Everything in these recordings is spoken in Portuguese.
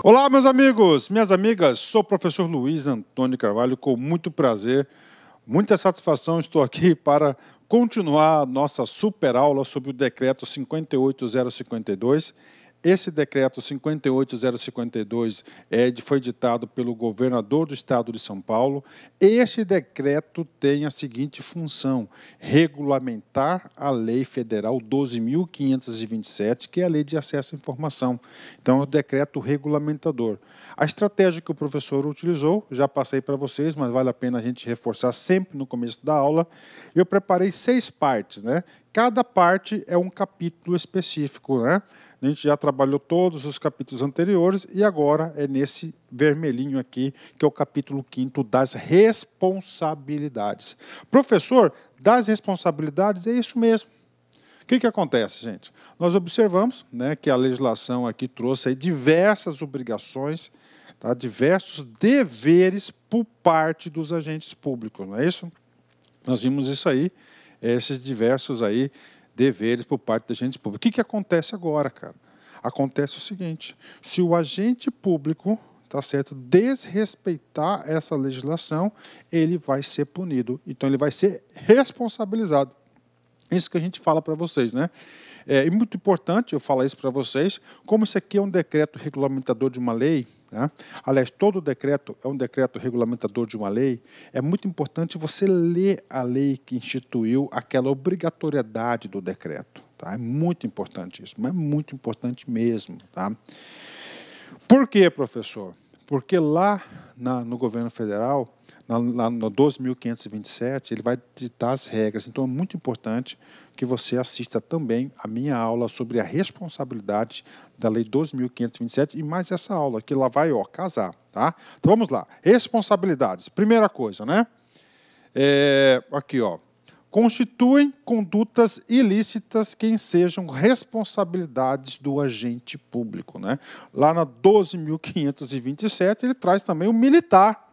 Olá, meus amigos, minhas amigas, sou o professor Luiz Antônio Carvalho, com muito prazer, muita satisfação, estou aqui para continuar a nossa super aula sobre o decreto 58052. Esse decreto 58052 foi ditado pelo governador do estado de São Paulo. Este decreto tem a seguinte função: regulamentar a lei federal 12.527, que é a lei de acesso à informação. Então, é o decreto regulamentador. A estratégia que o professor utilizou, já passei para vocês, mas vale a pena a gente reforçar sempre no começo da aula. Eu preparei 6 partes, né? Cada parte é um capítulo específico, né? A gente já trabalhou todos os capítulos anteriores e agora é nesse vermelhinho aqui, que é o capítulo 5º das responsabilidades. Professor, das responsabilidades é isso mesmo. O que acontece, gente? Nós observamos, né, que a legislação aqui trouxe aí diversas obrigações, tá, diversos deveres por parte dos agentes públicos, não é isso? Nós vimos isso aí, esses diversos aí deveres por parte do agente público. O que acontece agora, cara? Acontece o seguinte: se o agente público, tá certo, desrespeitar essa legislação, ele vai ser punido. Então, ele vai ser responsabilizado. Isso que a gente fala para vocês, né? É muito importante eu falar isso para vocês, como isso aqui é um decreto regulamentador de uma lei, né? Aliás, todo decreto é um decreto regulamentador de uma lei. É muito importante você ler a lei que instituiu aquela obrigatoriedade do decreto. Tá? É muito importante isso, mas é muito importante mesmo. Tá? Por quê, professor? Porque lá no governo federal, no 12.527, ele vai ditar as regras. Então, é muito importante que você assista também a minha aula sobre a responsabilidade da Lei 12.527 e mais essa aula, que lá vai, ó, casar. Tá? Então, vamos lá. Responsabilidades. Primeira coisa, né? Aqui, ó. Constituem condutas ilícitas que sejam responsabilidades do agente público, né? Lá na 12.527, ele traz também o militar.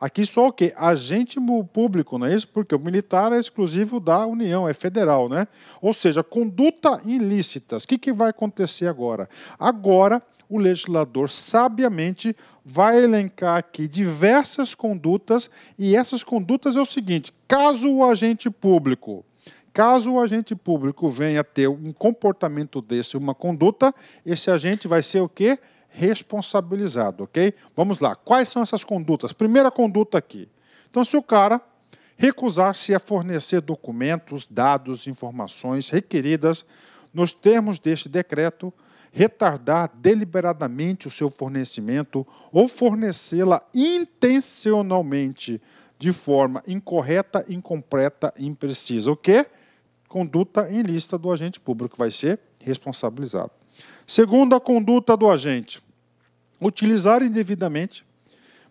Aqui só o quê? Agente público, não é isso? Porque o militar é exclusivo da União, é federal, né? Ou seja, conduta ilícitas. O que vai acontecer agora? Agora, o legislador sabiamente vai elencar aqui diversas condutas, e essas condutas é o seguinte: caso o agente público venha a ter um comportamento desse, uma conduta, esse agente vai ser o quê? Responsabilizado, ok? Vamos lá. Quais são essas condutas? Primeira conduta aqui. Então, se o cara recusar-se a fornecer documentos, dados, informações requeridas nos termos deste decreto, retardar deliberadamente o seu fornecimento ou fornecê-la intencionalmente de forma incorreta, incompleta e imprecisa. O quê? Conduta ilícita do agente público vai ser responsabilizado. Segunda conduta do agente: utilizar indevidamente,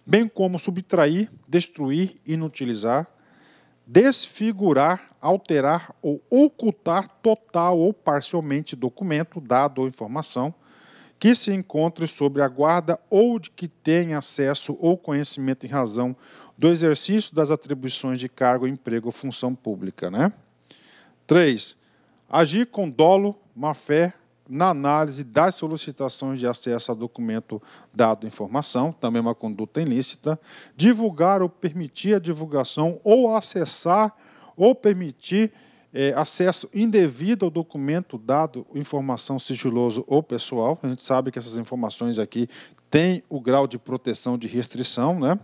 bem como subtrair, destruir, inutilizar, desfigurar, alterar ou ocultar total ou parcialmente documento, dado ou informação que se encontre sob a guarda ou de que tenha acesso ou conhecimento em razão do exercício das atribuições de cargo, emprego ou função pública, né? 3. Agir com dolo, má-fé, na análise das solicitações de acesso a documento, dado, informação, também uma conduta ilícita. Divulgar ou permitir a divulgação ou acessar ou permitir acesso indevido ao documento, dado, informação sigiloso ou pessoal. A gente sabe que essas informações aqui têm o grau de proteção de restrição, né?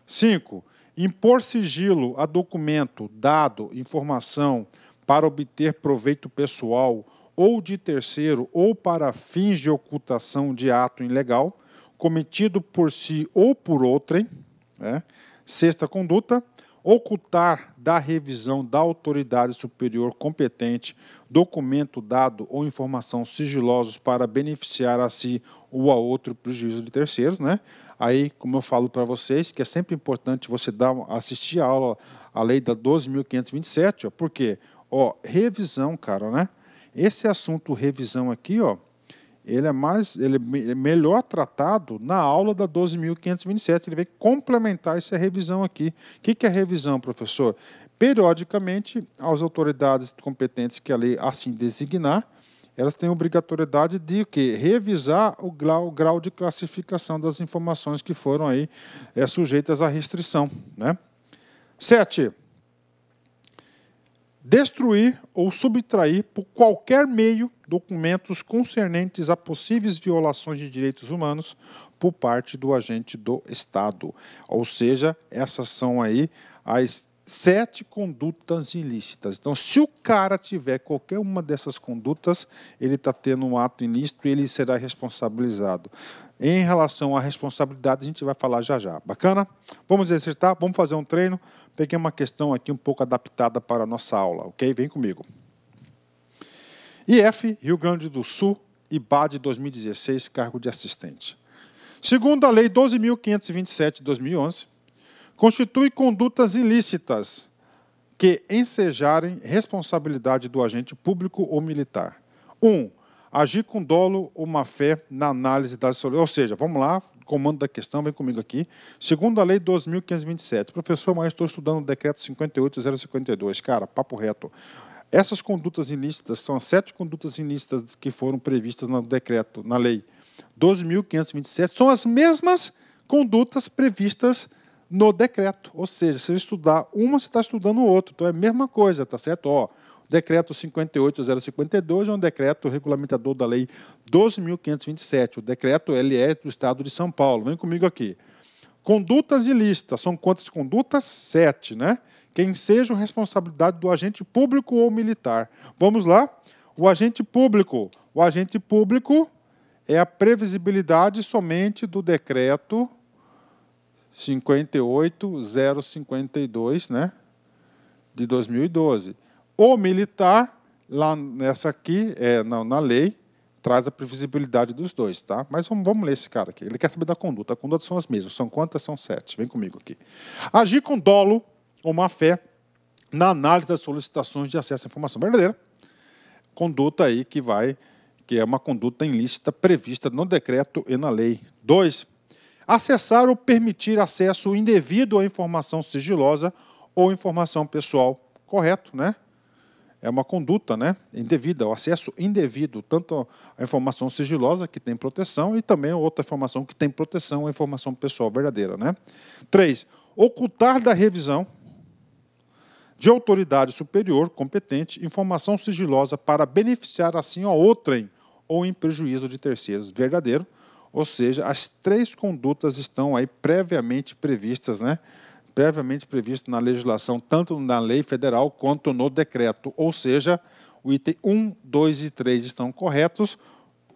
5. Impor sigilo a documento, dado, informação para obter proveito pessoal ou de terceiro, ou para fins de ocultação de ato ilegal, cometido por si ou por outrem, né? Sexta conduta: ocultar da revisão da autoridade superior competente documento, dado ou informação sigilosos para beneficiar a si ou a outro prejuízo de terceiros, né? Aí, como eu falo para vocês, que é sempre importante você assistir a aula, a lei da 12.527, por quê? Ó, revisão, cara, né? Esse assunto revisão aqui, ó, ele é melhor tratado na aula da 12.527. Ele vai complementar essa revisão aqui. O que é revisão, professor? Periodicamente, as autoridades competentes que a lei assim designar, elas têm obrigatoriedade de o quê? Revisar o grau de classificação das informações que foram aí sujeitas à restrição, né? 7. Destruir ou subtrair por qualquer meio documentos concernentes a possíveis violações de direitos humanos por parte do agente do Estado. Ou seja, essas são aí as 7 condutas ilícitas. Então, se o cara tiver qualquer uma dessas condutas, ele está tendo um ato ilícito e ele será responsabilizado. Em relação à responsabilidade, a gente vai falar já já. Bacana? Vamos exercitar? Vamos fazer um treino? Peguei uma questão aqui um pouco adaptada para a nossa aula, ok? Vem comigo. IF, Rio Grande do Sul, IBAD 2016, cargo de assistente. Segundo a Lei 12.527 de 2011, constitui condutas ilícitas que ensejarem responsabilidade do agente público ou militar. 1. Agir com dolo ou má-fé na análise das soluções. Ou seja, vamos lá, comando da questão, vem comigo aqui. Segundo a Lei 12.527, professor, mas estou estudando o decreto 58.052. Cara, papo reto. Essas condutas ilícitas são as 7 condutas ilícitas que foram previstas no decreto, na Lei 12.527, são as mesmas condutas previstas no decreto. Ou seja, se você estudar uma, você está estudando o outro. Então é a mesma coisa, tá certo? Ó, o decreto 58.052 é um decreto regulamentador da Lei 12.527. O decreto ele é do Estado de São Paulo. Vem comigo aqui. Condutas ilícitas. São quantas condutas? 7, né? Quem seja responsabilidade do agente público ou militar. Vamos lá? O agente público. O agente público é a previsibilidade somente do decreto 58.052, né, de 2012. O militar, lá nessa aqui, na lei, traz a previsibilidade dos dois, tá? Mas vamos ler esse cara aqui. Ele quer saber da conduta. A conduta são as mesmas. São quantas? São 7. Vem comigo aqui. Agir com dolo ou má-fé na análise das solicitações de acesso à informação verdadeira. Conduta aí que é uma conduta ilícita prevista no decreto e na lei. 2. Acessar ou permitir acesso indevido à informação sigilosa ou informação pessoal. Correto, né? É uma conduta, né, indevida, o acesso indevido, tanto a informação sigilosa, que tem proteção, e também outra informação que tem proteção, a informação pessoal verdadeira, né? 3. Ocultar da revisão de autoridade superior competente informação sigilosa para beneficiar assim a outrem ou em prejuízo de terceiros. Verdadeiro. Ou seja, as 3 condutas estão aí previamente previstas, né? Previamente previsto na legislação, tanto na lei federal quanto no decreto. Ou seja, o item 1, 2 e 3 estão corretos.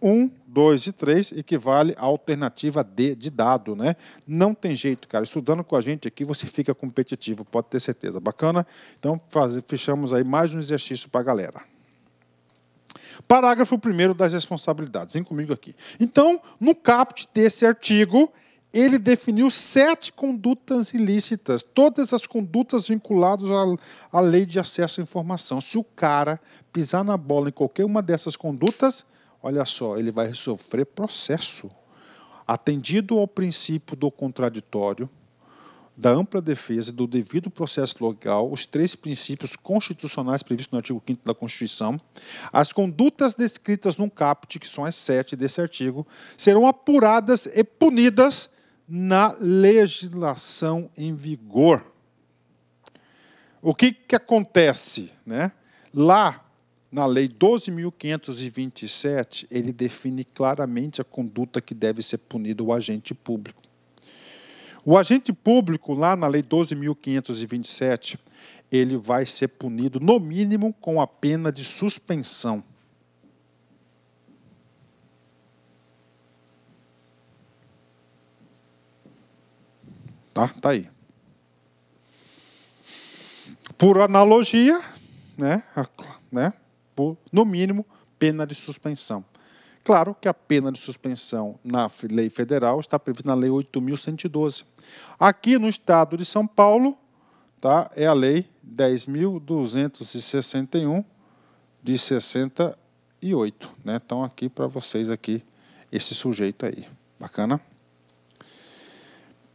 1, 2 e 3 equivale à alternativa D de dado, né? Não tem jeito, cara. Estudando com a gente aqui, você fica competitivo, pode ter certeza. Bacana? Então, fechamos aí mais um exercício para a galera. Parágrafo 1º das responsabilidades. Vem comigo aqui. Então, no caput desse artigo, ele definiu 7 condutas ilícitas, todas as condutas vinculadas à lei de acesso à informação. Se o cara pisar na bola em qualquer uma dessas condutas, olha só, ele vai sofrer processo. Atendido ao princípio do contraditório, da ampla defesa e do devido processo legal, os 3 princípios constitucionais previstos no artigo 5º da Constituição, as condutas descritas no caput, que são as 7 desse artigo, serão apuradas e punidas na legislação em vigor. O que acontece, né? Lá, na Lei 12.527, ele define claramente a conduta que deve ser punida o agente público. O agente público, lá na Lei 12.527, ele vai ser punido, no mínimo, com a pena de suspensão. Tá aí. Por analogia, no mínimo, pena de suspensão. Claro que a pena de suspensão na lei federal está prevista na Lei 8.112. Aqui no Estado de São Paulo, tá, é a Lei 10.261 de 68. Né? Então, aqui para vocês, aqui, esse sujeito aí. Bacana?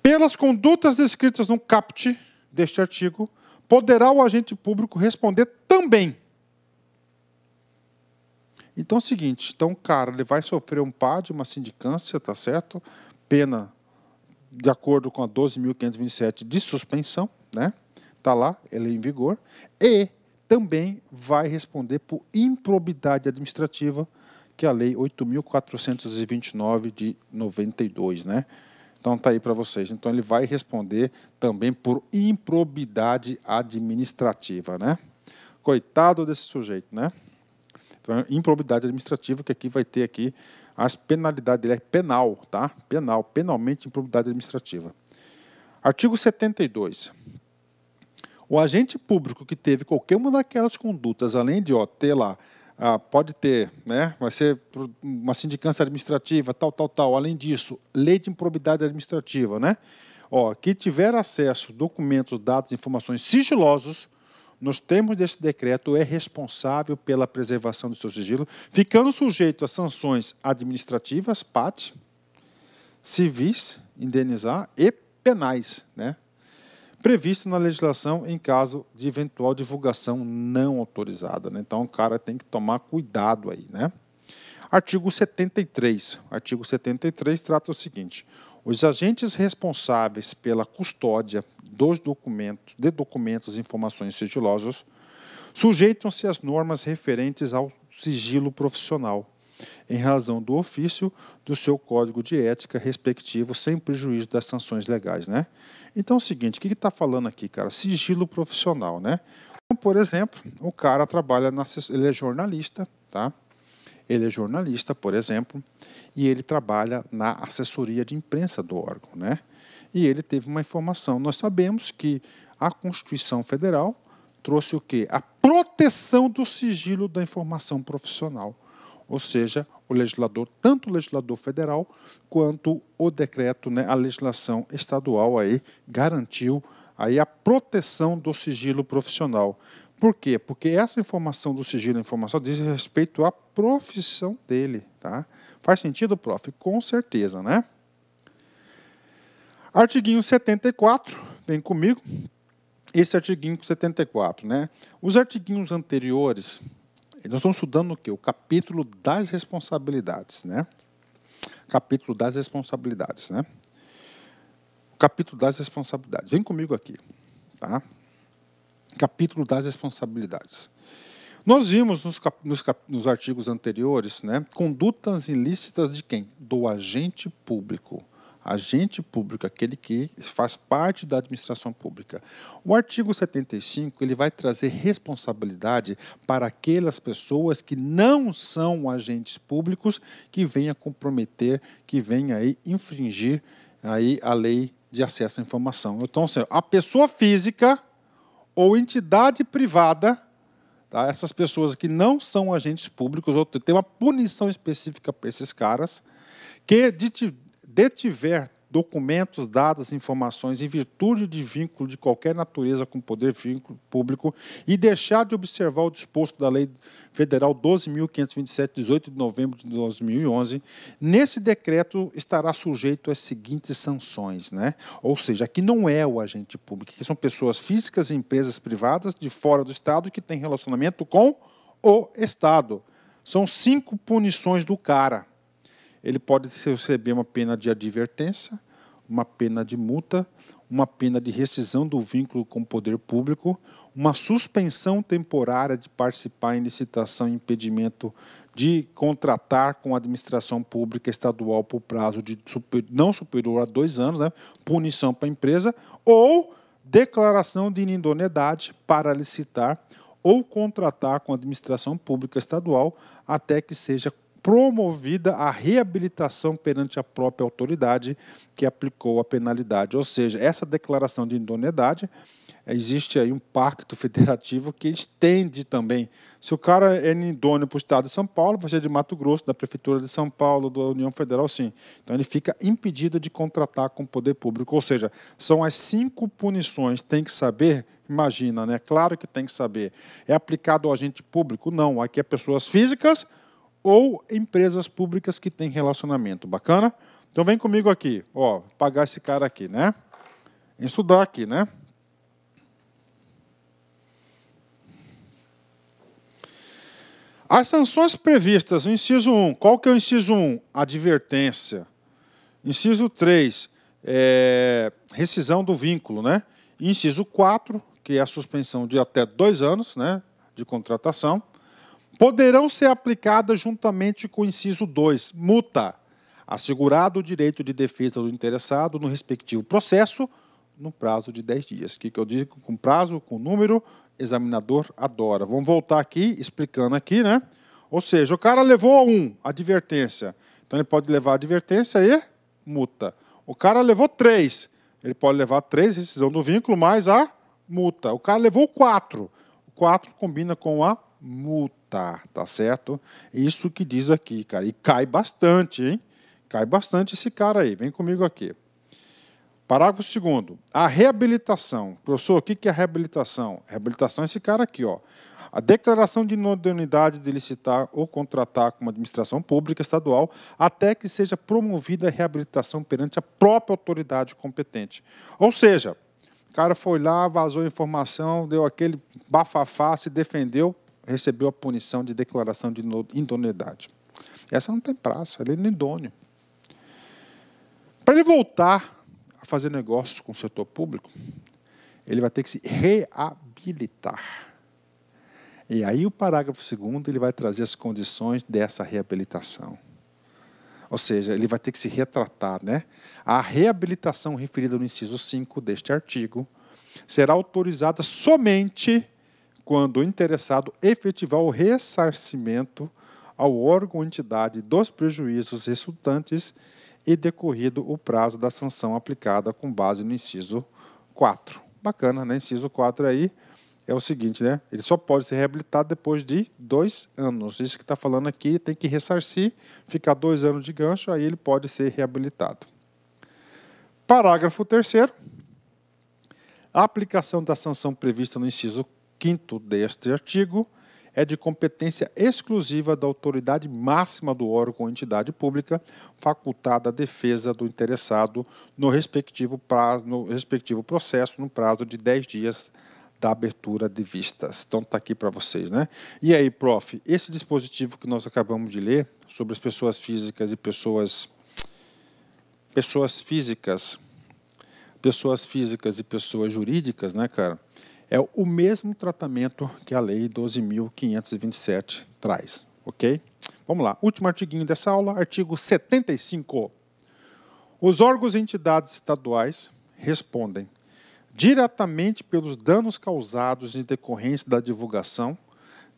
Pelas condutas descritas no caput deste artigo, poderá o agente público responder também Então é o seguinte, então o cara ele vai sofrer um PAD, uma sindicância, tá certo? Pena de acordo com a 12.527 de suspensão, né? Tá lá, ele é em vigor, e também vai responder por improbidade administrativa, que é a lei 8.429 de 92, né? Então tá aí para vocês. Então ele vai responder também por improbidade administrativa, né? Coitado desse sujeito, né? Então, improbidade administrativa, que aqui vai ter aqui as penalidades dele, é penal, tá? Penal, penalmente improbidade administrativa. Artigo 72. O agente público que teve qualquer uma daquelas condutas, além de ter lá, pode ter, né? Vai ser uma sindicância administrativa, tal. Além disso, lei de improbidade administrativa, né? Que tiver acesso a documentos, dados, informações sigilosos, nos termos desse decreto, é responsável pela preservação do seu sigilo, ficando sujeito a sanções administrativas, PAT, civis, indenizar, e penais, né? Previsto na legislação em caso de eventual divulgação não autorizada, né? Então, o cara tem que tomar cuidado aí, né? Artigo 73. Artigo 73 trata o seguinte: os agentes responsáveis pela custódia dos documentos e informações sigilosos sujeitam-se às normas referentes ao sigilo profissional, em razão do ofício do seu código de ética respectivo, sem prejuízo das sanções legais, né? Então é o seguinte, o que está falando aqui, cara? Sigilo profissional, né? Então, por exemplo, o cara trabalha ele é jornalista, tá? Ele é jornalista, por exemplo, e ele trabalha na assessoria de imprensa do órgão, né? E ele teve uma informação. Nós sabemos que a Constituição Federal trouxe o quê? A proteção do sigilo da informação profissional. Ou seja, o legislador, tanto o legislador federal quanto o decreto, né, a legislação estadual aí garantiu aí a proteção do sigilo profissional. Por quê? Porque essa informação do sigilo da informação diz respeito à profissão dele, tá? Faz sentido, prof? Com certeza, né? Artiguinho 74, vem comigo. Esse artiguinho 74, né? Os artiguinhos anteriores, nós estamos estudando o quê? O capítulo das responsabilidades, né? Capítulo das responsabilidades, né? O capítulo das responsabilidades. Vem comigo aqui, tá? Capítulo das responsabilidades. Nós vimos nos artigos anteriores, né, condutas ilícitas de quem? Do agente público. Agente público, aquele que faz parte da administração pública. O artigo 75 ele vai trazer responsabilidade para aquelas pessoas que não são agentes públicos, que venham comprometer, que venham aí infringir aí a lei de acesso à informação. Então, a pessoa física ou entidade privada, tá? Essas pessoas que não são agentes públicos, ou tem uma punição específica para esses caras, que detiver documentos, dados, informações em virtude de vínculo de qualquer natureza com o poder público e deixar de observar o disposto da Lei Federal 12.527, 18 de novembro de 2011, nesse decreto estará sujeito às seguintes sanções, né? Ou seja, aqui não é o agente público, aqui são pessoas físicas e empresas privadas de fora do Estado que têm relacionamento com o Estado. São 5 punições do cara. Ele pode receber uma pena de advertência, uma pena de multa, uma pena de rescisão do vínculo com o poder público, uma suspensão temporária de participar em licitação e impedimento de contratar com a administração pública estadual por prazo de não superior a 2 anos, né? Punição para a empresa, ou declaração de inidoneidade para licitar ou contratar com a administração pública estadual até que seja promovida a reabilitação perante a própria autoridade que aplicou a penalidade. Ou seja, essa declaração de idoneidade, existe aí um pacto federativo que estende também. Se o cara é idôneo para o Estado de São Paulo, vai ser de Mato Grosso, da Prefeitura de São Paulo, da União Federal, sim. Então ele fica impedido de contratar com o poder público. Ou seja, são as 5 punições. Tem que saber, imagina, né? Claro que tem que saber. É aplicado ao agente público? Não. Aqui é pessoas físicas ou empresas públicas que têm relacionamento. Bacana? Então vem comigo aqui, pagar esse cara aqui, né? Estudar aqui, né? As sanções previstas no inciso 1, qual que é o inciso 1? Advertência. Inciso 3, rescisão do vínculo, né? Inciso 4, que é a suspensão de até 2 anos, né, de contratação, poderão ser aplicadas juntamente com o inciso 2, multa, assegurado o direito de defesa do interessado no respectivo processo, no prazo de 10 dias. O que eu digo com prazo, com número, examinador adora. Vamos voltar aqui, explicando aqui, né? Ou seja, o cara levou 1, advertência. Então, ele pode levar advertência e multa. O cara levou 3, ele pode levar 3, rescisão do vínculo, mais a multa. O cara levou 4. O 4 combina com a multa, tá certo? Isso que diz aqui, cara. E cai bastante, hein? Cai bastante esse cara aí. Vem comigo aqui. Parágrafo 2º. A reabilitação. Professor, o que é a reabilitação? A reabilitação é esse cara aqui, ó. A declaração de inodoneidade de licitar ou contratar com uma administração pública estadual até que seja promovida a reabilitação perante a própria autoridade competente. Ou seja, o cara foi lá, vazou informação, deu aquele bafafá, se defendeu, recebeu a punição de declaração de idoneidade. Essa não tem prazo, ela é inidôneo. Para ele voltar a fazer negócios com o setor público, ele vai ter que se reabilitar. E aí o parágrafo 2º ele vai trazer as condições dessa reabilitação. Ou seja, ele vai ter que se retratar, né? A reabilitação referida no inciso 5 deste artigo será autorizada somente quando o interessado efetivar o ressarcimento ao órgão ou entidade dos prejuízos resultantes e decorrido o prazo da sanção aplicada com base no inciso 4. Bacana, né? Inciso 4 aí é o seguinte, né? Ele só pode ser reabilitado depois de 2 anos. Isso que está falando aqui, tem que ressarcir, ficar 2 anos de gancho, aí ele pode ser reabilitado. Parágrafo 3º. A aplicação da sanção prevista no inciso 5º deste artigo é de competência exclusiva da autoridade máxima do órgão ou entidade pública, facultada à defesa do interessado no respectivo processo, no prazo de 10 dias da abertura de vistas. Então, está aqui para vocês, né? E aí, prof, esse dispositivo que nós acabamos de ler, sobre as pessoas físicas e pessoas físicas e pessoas jurídicas, né, cara? É o mesmo tratamento que a Lei 12.527 traz, ok? Vamos lá, último artiguinho dessa aula, artigo 75. Os órgãos e entidades estaduais respondem diretamente pelos danos causados em decorrência da divulgação,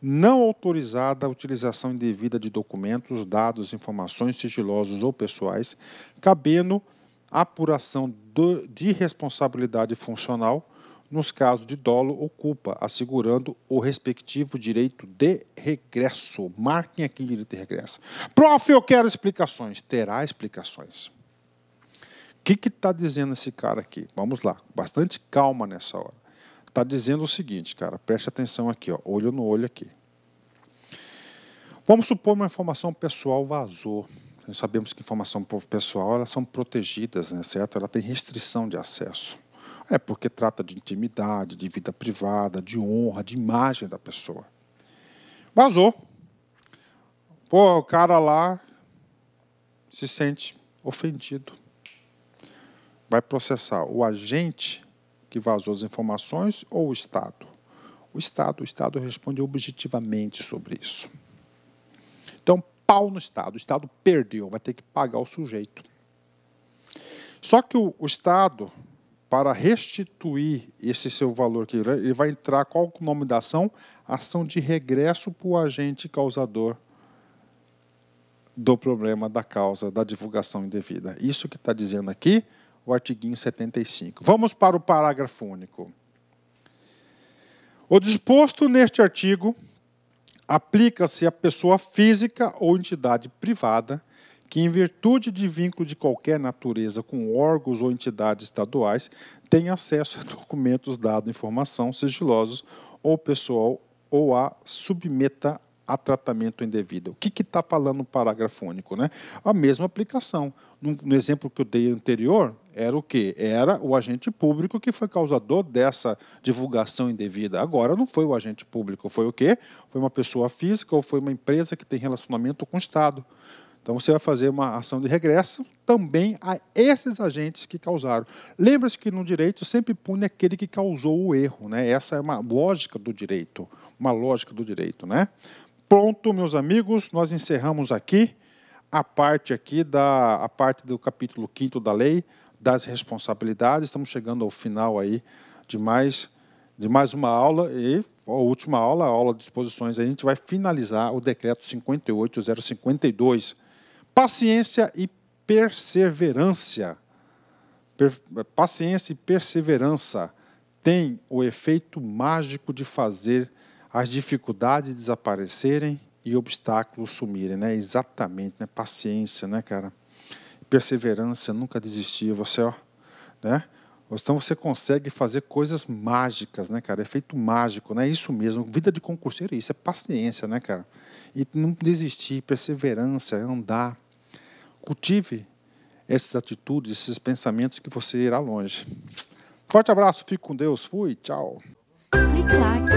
não autorizada a utilização indevida de documentos, dados, informações sigilosos ou pessoais, cabendo a apuração de responsabilidade funcional nos casos de dolo ou culpa, assegurando o respectivo direito de regresso. Marquem aqui direito de regresso. Prof, eu quero explicações. Terá explicações. O que está dizendo esse cara aqui? Vamos lá, bastante calma nessa hora. Está dizendo o seguinte, cara, preste atenção aqui, ó, olho no olho aqui. Vamos supor uma informação pessoal vazou. Nós sabemos que informação pessoal elas são protegidas, né, certo? Ela tem restrição de acesso. É porque trata de intimidade, de vida privada, de honra, de imagem da pessoa. Vazou. Pô, o cara lá se sente ofendido. Vai processar o agente que vazou as informações ou o Estado? O Estado responde objetivamente sobre isso. Então, pau no Estado. O Estado perdeu, vai ter que pagar o sujeito. Só que o Estado, para restituir esse seu valor, aqui, ele vai entrar, qual o nome da ação? Ação de regresso para o agente causador do problema da causa da divulgação indevida. Isso que está dizendo aqui o artiguinho 75. Vamos para o parágrafo único. O disposto neste artigo aplica-se à pessoa física ou entidade privada que, em virtude de vínculo de qualquer natureza com órgãos ou entidades estaduais, tem acesso a documentos, dados, informação sigilosos ou pessoal ou a submeta a tratamento indevido. O que está falando no parágrafo único, né? A mesma aplicação. No exemplo que eu dei anterior, era o quê? Era o agente público que foi causador dessa divulgação indevida. Agora não foi o agente público, foi o quê? Foi uma pessoa física ou foi uma empresa que tem relacionamento com o Estado. Então você vai fazer uma ação de regresso também a esses agentes que causaram. Lembra-se que no direito sempre pune aquele que causou o erro, né? Essa é uma lógica do direito, né? Pronto, meus amigos, nós encerramos aqui a parte do capítulo 5º da lei das responsabilidades. Estamos chegando ao final aí de mais uma aula e a última aula, a aula de disposições. A gente vai finalizar o decreto 58.052. Paciência e perseverança. Paciência e perseverança têm o efeito mágico de fazer as dificuldades desaparecerem e obstáculos sumirem, né? Exatamente, né? Paciência, né, cara? Perseverança, nunca desistir, você, ó, né? Então você consegue fazer coisas mágicas, né, cara? Efeito mágico, né? Isso mesmo. Vida de concurseiro é isso, é paciência, né, cara? E não desistir, perseverança, andar. Cultive essas atitudes, esses pensamentos que você irá longe. Forte abraço, fique com Deus, fui, tchau. Clique like.